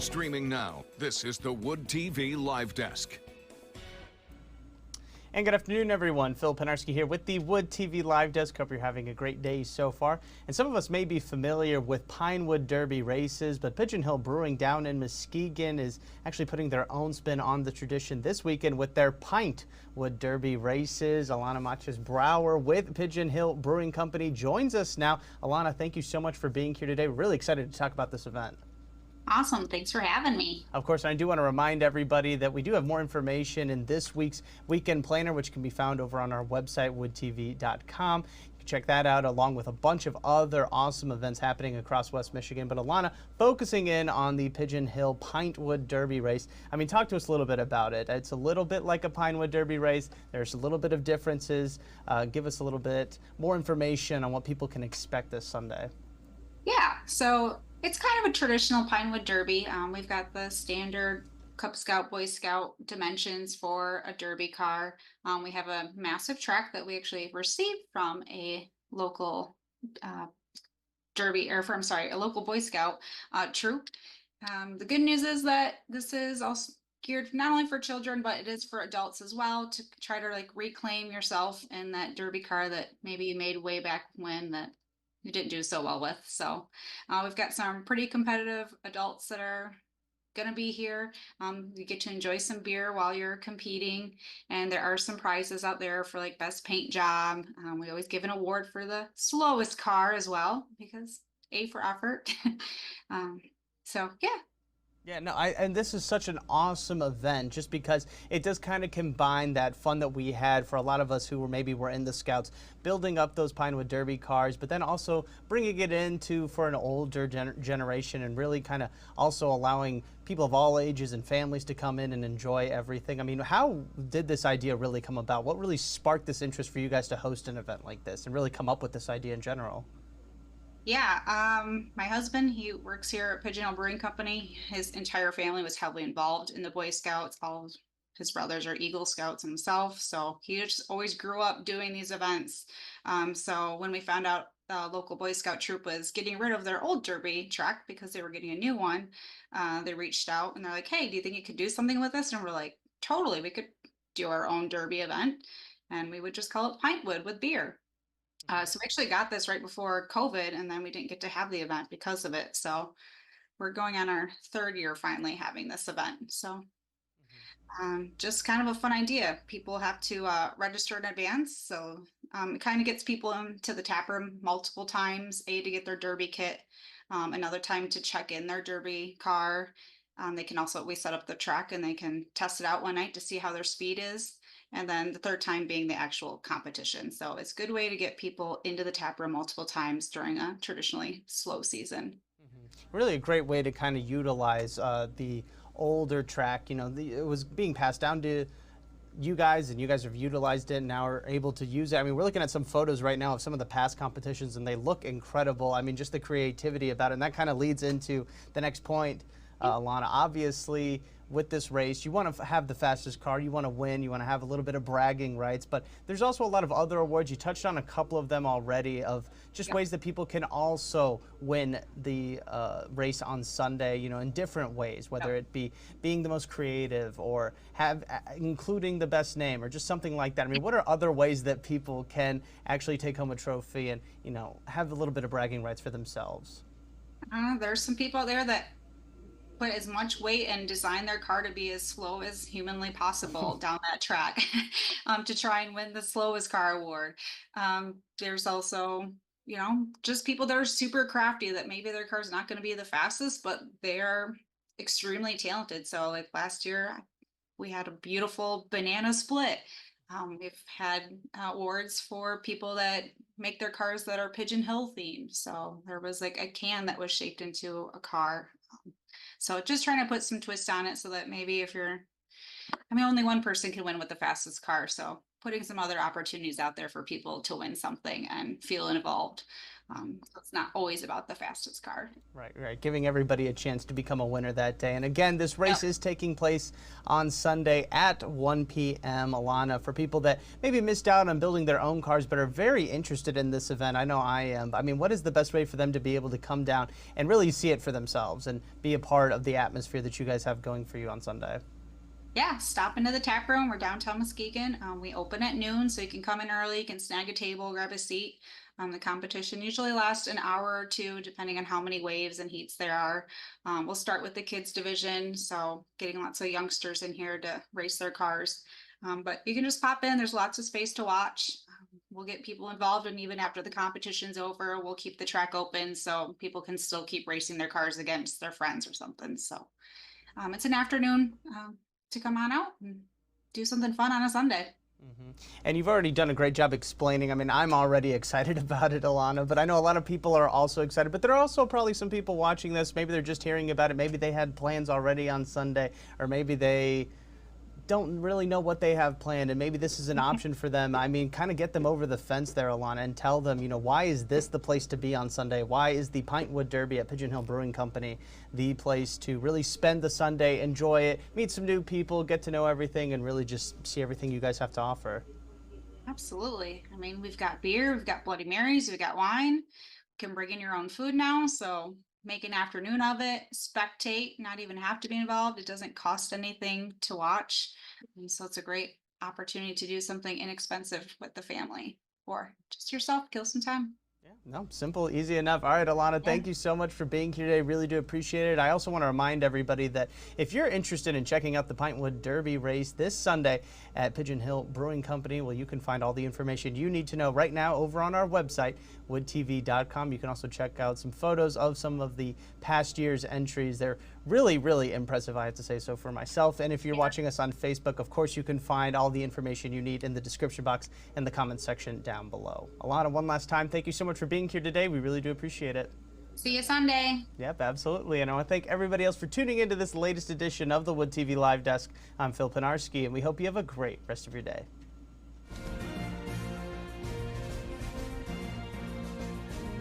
Streaming now, this is the Wood TV Live Desk. And good afternoon, everyone. Phil Penarski here with the Wood TV Live Desk. Hope you're having a great day so far. And some of us may be familiar with Pinewood Derby races, but Pigeon Hill Brewing down in Muskegon is actually putting their own spin on the tradition this weekend with their Pintwood Derby races. Alana Machis-Brower with Pigeon Hill Brewing Company joins us now. Alana, thank you so much for being here today. We're really excited to talk about this event. Awesome. Thanks for having me. Of course, I do want to remind everybody that we do have more information in this week's weekend planner, which can be found over on our website, woodtv.com. You can check that out along with a bunch of other awesome events happening across West Michigan. But Alana, focusing in on the Pigeon Hill Pintwood Derby race, I mean, talk to us a little bit about it. It's a little bit like a Pinewood Derby race. There's a little bit of differences. Give us a little bit more information on what people can expect this Sunday. Yeah, so it's kind of a traditional Pinewood Derby. We've got the standard Cub Scout, Boy Scout dimensions for a Derby car. We have a massive track that we actually received from a local a local Boy Scout troop. The good news is that this is also geared not only for children, but it is for adults as well, to try to like reclaim yourself in that Derby car that maybe you made way back when that you didn't do so well with. So we've got some pretty competitive adults that are going to be here. You get to enjoy some beer while you're competing, and there are some prizes out there for like best paint job. We always give an award for the slowest car as well, because A for effort. So yeah. Yeah, no, and this is such an awesome event just because it does kind of combine that fun that we had for a lot of us who were in the Scouts, building up those Pinewood Derby cars, but then also bringing it into for an older generation and really kind of also allowing people of all ages and families to come in and enjoy everything. I mean, how did this idea really come about? What really sparked this interest for you guys to host an event like this and really come up with this idea in general? Yeah, my husband, he works here at Pigeon Hill Brewing Company. His entire family was heavily involved in the Boy Scouts. All of his brothers are Eagle Scouts himself. So he just always grew up doing these events. So when we found out the local Boy Scout troop was getting rid of their old Derby track because they were getting a new one, they reached out and they're like, hey, do you think you could do something with this? And we're like, totally, we could do our own Derby event. And we would just call it Pintwood with beer. So we actually got this right before COVID, and then we didn't get to have the event because of it. So we're going on our third year finally having this event. So just kind of a fun idea. People have to register in advance. So it kind of gets people into the tap room multiple times, to get their Derby kit, another time to check in their Derby car. We set up the track and they can test it out one night to see how their speed is. And then the third time being the actual competition. So it's a good way to get people into the tap room multiple times during a traditionally slow season. Really a great way to kind of utilize the older track. You know, it was being passed down to you guys, and you guys have utilized it and now are able to use it. I mean, we're looking at some photos right now of some of the past competitions, and they look incredible. I mean, just the creativity about it. And that kind of leads into the next point, Alana. Obviously, with this race, you want to have the fastest car, you want to win, you want to have a little bit of bragging rights, but there's also a lot of other awards. You touched on a couple of them already, of just ways that people can also win the race on Sunday, you know, in different ways, whether it be being the most creative or including the best name or just something like that. I mean, what are other ways that people can actually take home a trophy and, you know, have a little bit of bragging rights for themselves? There's some people out there that put as much weight and design their car to be as slow as humanly possible down that track to try and win the slowest car award. There's also, you know, just people that are super crafty that maybe their car's not going to be the fastest, but they're extremely talented. So like last year, we had a beautiful banana split. We've had awards for people that make their cars that are Pigeon Hill themed. So there was like a can that was shaped into a car. So just trying to put some twist on it so that maybe only one person can win with the fastest car. So putting some other opportunities out there for people to win something and feel involved. So it's not always about the fastest car. Right, right. Giving everybody a chance to become a winner that day. And again, this race is taking place on Sunday at 1 p.m. Alana, for people that maybe missed out on building their own cars but are very interested in this event, I know I am. I mean, what is the best way for them to be able to come down and really see it for themselves and be a part of the atmosphere that you guys have going for you on Sunday? Yeah, stop into the tap room. We're downtown Muskegon. We open at noon, so you can come in early, you can snag a table, grab a seat. The competition usually lasts an hour or two, depending on how many waves and heats there are. We'll start with the kids division, so getting lots of youngsters in here to race their cars. But you can just pop in. There's lots of space to watch. We'll get people involved, and even after the competition's over, we'll keep the track open so people can still keep racing their cars against their friends or something. So it's an afternoon to come on out and do something fun on a Sunday. And you've already done a great job explaining. I mean, I'm already excited about it, Alana, but I know a lot of people are also excited. But there are also probably some people watching this. Maybe they're just hearing about it. Maybe they had plans already on Sunday, or maybe they don't really know what they have planned, and maybe this is an option for them. I mean, kind of get them over the fence there, Alana, and tell them, you know, why is this the place to be on Sunday? Why is the Pinewood Derby at Pigeon Hill Brewing Company the place to really spend the Sunday, enjoy it, meet some new people, get to know everything, and really just see everything you guys have to offer? Absolutely. I mean, we've got beer, we've got Bloody Marys, we've got wine. You can bring in your own food now, so make an afternoon of it, spectate, not even have to be involved. It doesn't cost anything to watch. And so it's a great opportunity to do something inexpensive with the family or just yourself, kill some time. No, simple, easy enough. All right, Alana, thank you so much for being here today. Really do appreciate it. I also want to remind everybody that if you're interested in checking out the Pinewood Derby race this Sunday at Pigeon Hill Brewing Company, well, you can find all the information you need to know right now over on our website, woodtv.com. You can also check out some photos of some of the past year's entries. They're really, really impressive, I have to say so for myself. And if you're watching us on Facebook, of course, you can find all the information you need in the description box and the comments section down below. Alana, one last time, thank you so much for being here today. We really do appreciate it. See you Sunday. Yep, absolutely. And I want to thank everybody else for tuning into this latest edition of the Wood TV Live Desk. I'm Phil Pinarski, and we hope you have a great rest of your day.